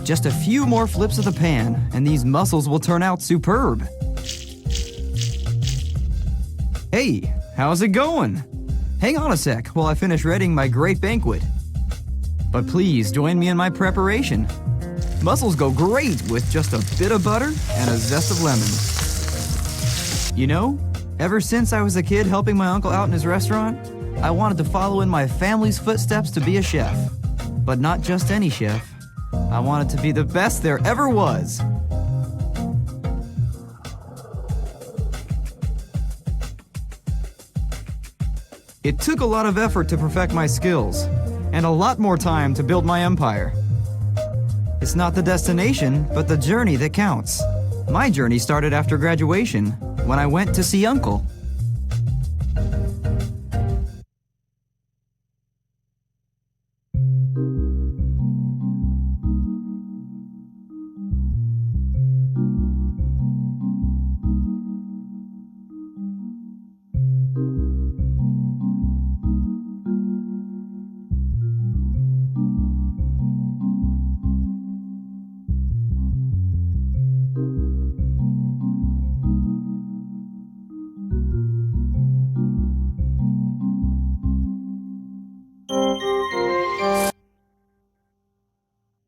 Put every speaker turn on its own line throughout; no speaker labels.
Just a few more flips of the pan, and these mussels will turn out superb. Hey, how's it going? Hang on a sec while I finish readying my great banquet. But please join me in my preparation. Mussels go great with just a bit of butter and a zest of lemon. You know, ever since I was a kid helping my uncle out in his restaurant, I wanted to follow in my family's footsteps to be a chef. But not just any chef. I wanted to be the best there ever was. It took a lot of effort to perfect my skills, and a lot more time to build my empire. It's not the destination, but the journey that counts. My journey started after graduation, when I went to see Uncle.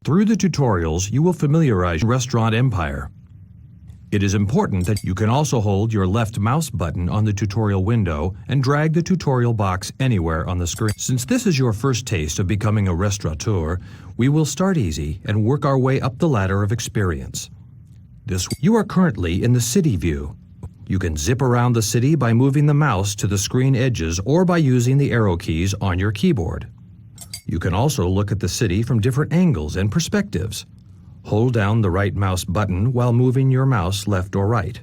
Through the tutorials, you will familiarize your restaurant empire. It is important that you can also hold your left mouse button on the tutorial window and drag the tutorial box anywhere on the screen. Since this is your first taste of becoming a restaurateur, we will start easy and work our way up the ladder of experience. You are currently in the city view. You can zip around the city by moving the mouse to the screen edges or by using the arrow keys on your keyboard. You can also look at the city from different angles and perspectives. Hold down the right mouse button while moving your mouse left or right.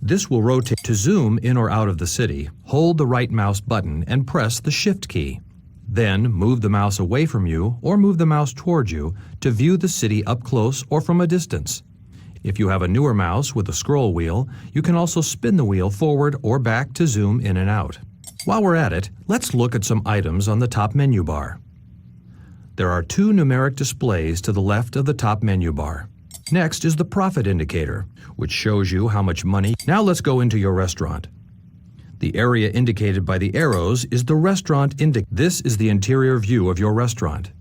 This will rotate. To zoom in or out of the city, hold the right mouse button and press the Shift key. Then move the mouse away from you or move the mouse towards you to view the city up close or from a distance. If you have a newer mouse with a scroll wheel, you can also spin the wheel forward or back to zoom in and out. While we're at it, let's look at some items on the top menu bar. There are two numeric displays to the left of the top menu bar. Next is the profit indicator, which shows you how much money. Now let's go into your restaurant. The area indicated by the arrows is the restaurant indicator. This is the interior view of your restaurant.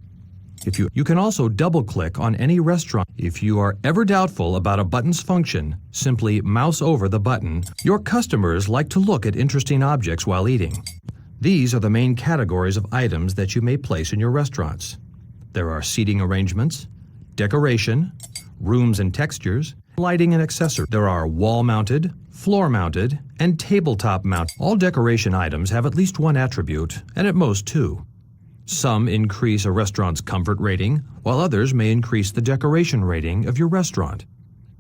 You can also double-click on any restaurant. If you are ever doubtful about a button's function, simply mouse over the button. Your customers like to look at interesting objects while eating. These are the main categories of items that you may place in your restaurants. There are seating arrangements, decoration, rooms and textures, lighting and accessories. There are wall-mounted, floor-mounted, and tabletop-mounted. All decoration items have at least one attribute, and at most two. Some increase a restaurant's comfort rating, while others may increase the decoration rating of your restaurant.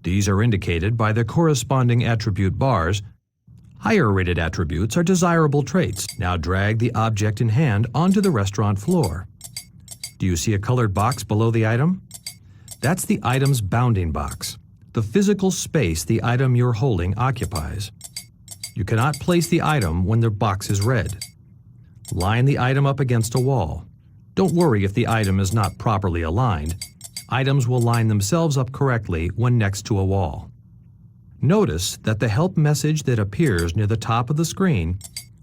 These are indicated by the corresponding attribute bars. Higher rated attributes are desirable traits. Now drag the object in hand onto the restaurant floor. Do you see a colored box below the item? That's the item's bounding box, the physical space the item you're holding occupies. You cannot place the item when the box is red. Line the item up against a wall. Don't worry if the item is not properly aligned. Items will line themselves up correctly when next to a wall. Notice that the help message that appears near the top of the screen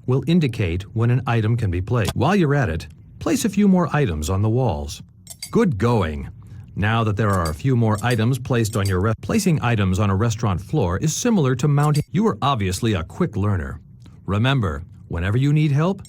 will indicate when an item can be placed. While you're at it, place a few more items on the walls. Good going! Now that there are a few more items placed on your placing items on a restaurant floor is similar to mounting. You are obviously a quick learner. Remember, whenever you need help,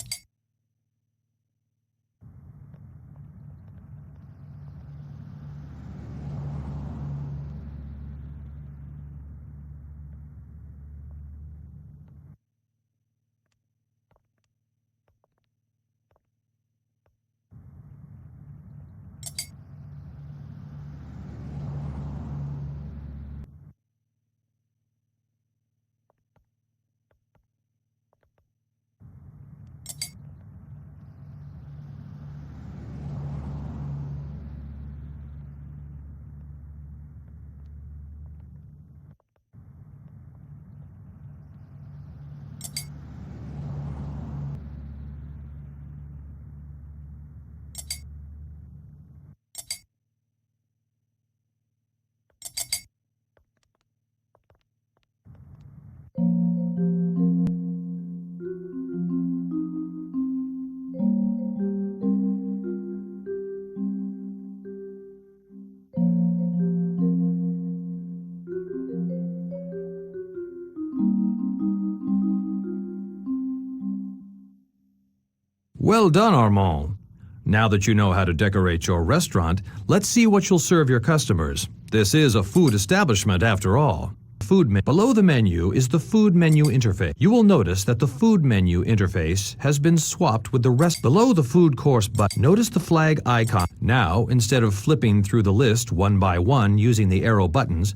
Well done, Armand. Now that you know how to decorate your restaurant, let's see what you'll serve your customers. This is a food establishment after all. Below the menu is the food menu interface. You will notice that the food menu interface has been swapped with the rest. Below the food course button, notice the flag icon. Now, instead of flipping through the list one by one using the arrow buttons,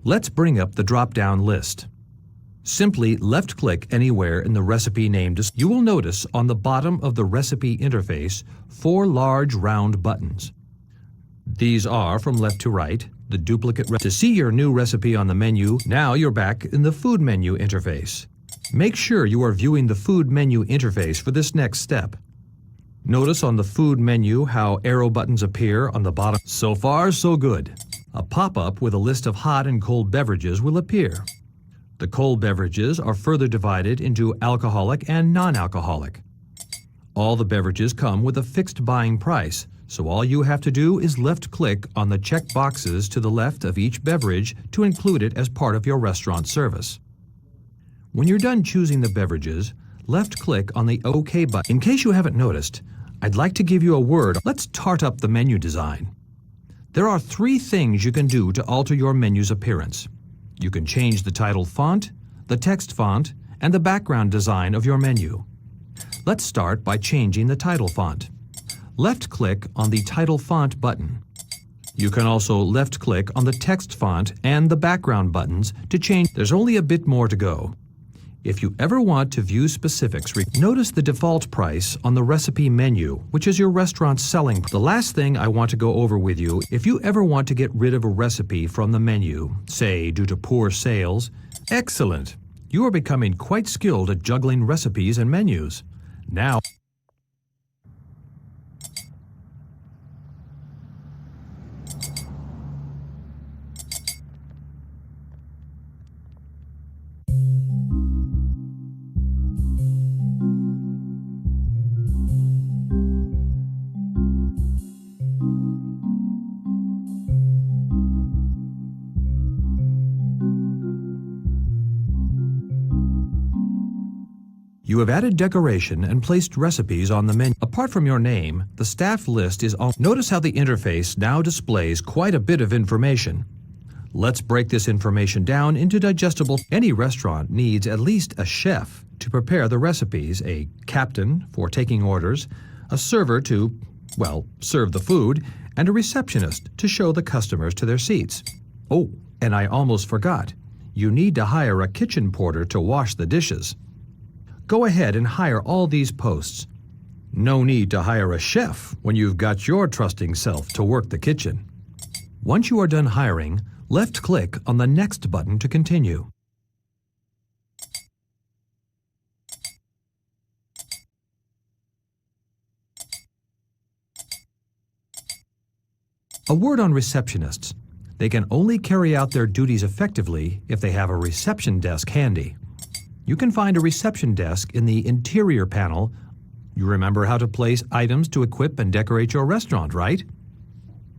let's bring up the drop-down list. Simply left-click anywhere in the recipe name. You will notice on the bottom of the recipe interface 4 large round buttons. These are from left to right, the duplicate. To see your new recipe on the menu, now you're back in the food menu interface. Make sure you are viewing the food menu interface for this next step. Notice on the food menu how arrow buttons appear on the bottom. So far, so good. A pop-up with a list of hot and cold beverages will appear. The cold beverages are further divided into alcoholic and non-alcoholic. All the beverages come with a fixed buying price, so all you have to do is left-click on the check boxes to the left of each beverage to include it as part of your restaurant service. When you're done choosing the beverages, left-click on the OK button. In case you haven't noticed, I'd like to give you a word. Let's tart up the menu design. There are 3 things you can do to alter your menu's appearance. You can change the title font, the text font, and the background design of your menu. Let's start by changing the title font. Left-click on the Title Font button. You can also left-click on the text font and the background buttons to change. There's only a bit more to go. If you ever want to view specifics, notice the default price on the recipe menu, which is your restaurant's selling. The last thing I want to go over with you, if you ever want to get rid of a recipe from the menu, say due to poor sales, excellent. You are becoming quite skilled at juggling recipes and menus. Now, you have added decoration and placed recipes on the menu. Apart from your name, the staff list is on. Notice how the interface now displays quite a bit of information. Let's break this information down into digestible. Any restaurant needs at least a chef to prepare the recipes, a captain for taking orders, a server to, well, serve the food, and a receptionist to show the customers to their seats. Oh, and I almost forgot. You need to hire a kitchen porter to wash the dishes. Go ahead and hire all these posts. No need to hire a chef when you've got your trusting self to work the kitchen. Once you are done hiring, left-click on the Next button to continue. A word on receptionists. They can only carry out their duties effectively if they have a reception desk handy. You can find a reception desk in the interior panel. You remember how to place items to equip and decorate your restaurant, right?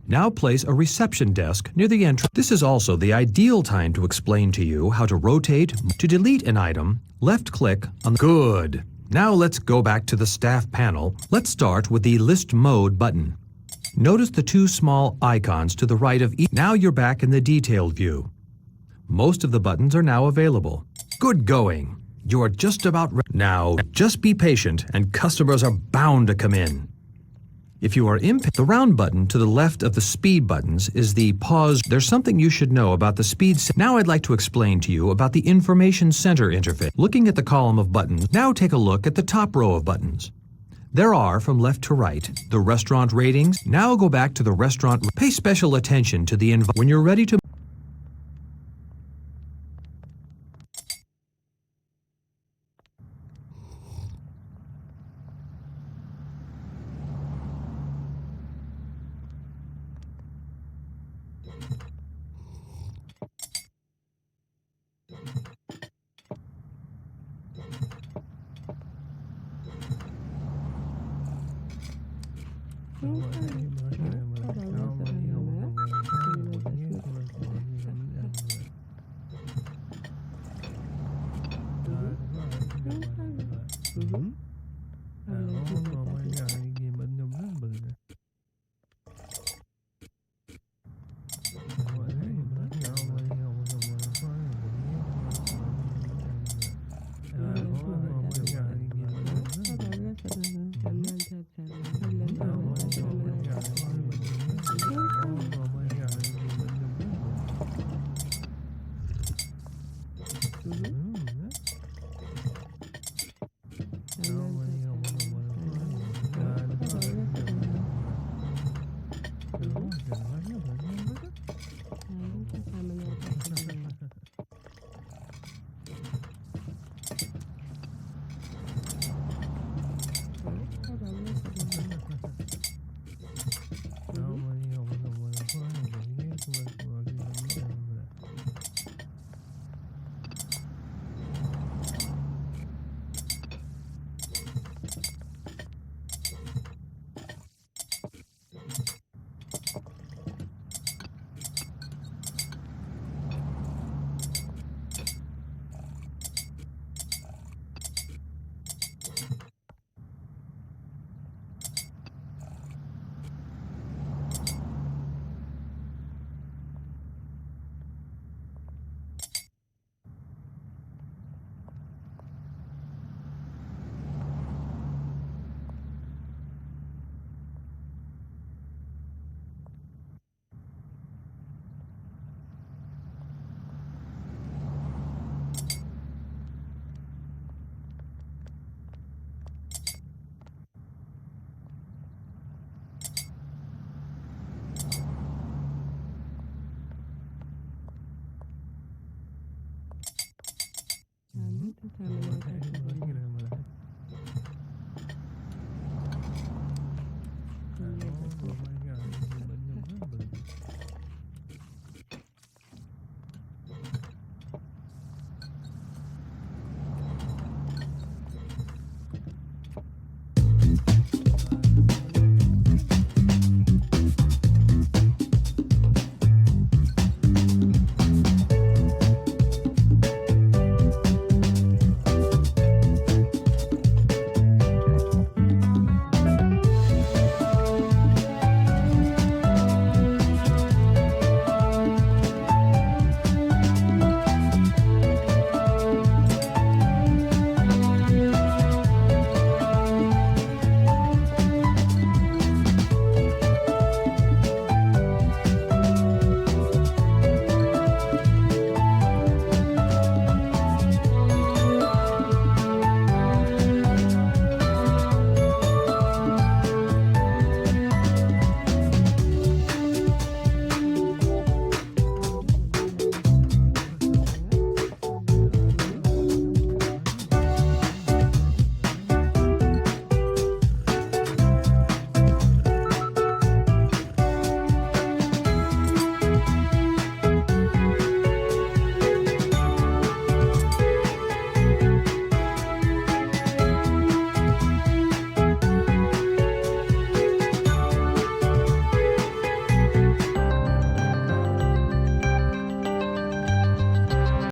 Now place a reception desk near the entrance. This is also the ideal time to explain to you how to rotate. To delete an item, left-click on the... Good. Now let's go back to the staff panel. Let's start with the List Mode button. Notice the 2 small icons to the right of each. Now you're back in the detailed view. Most of the buttons are now available. Good going. You are just about ready. Now, just be patient and customers are bound to come in. If you are impatient, the round button to the left of the speed buttons is the pause. There's something you should know about the speed. Now I'd like to explain to you about the Information Center interface. Looking at the column of buttons, now take a look at the top row of buttons. There are, from left to right, the restaurant ratings. Now go back to the restaurant. Pay special attention to the when you're ready to...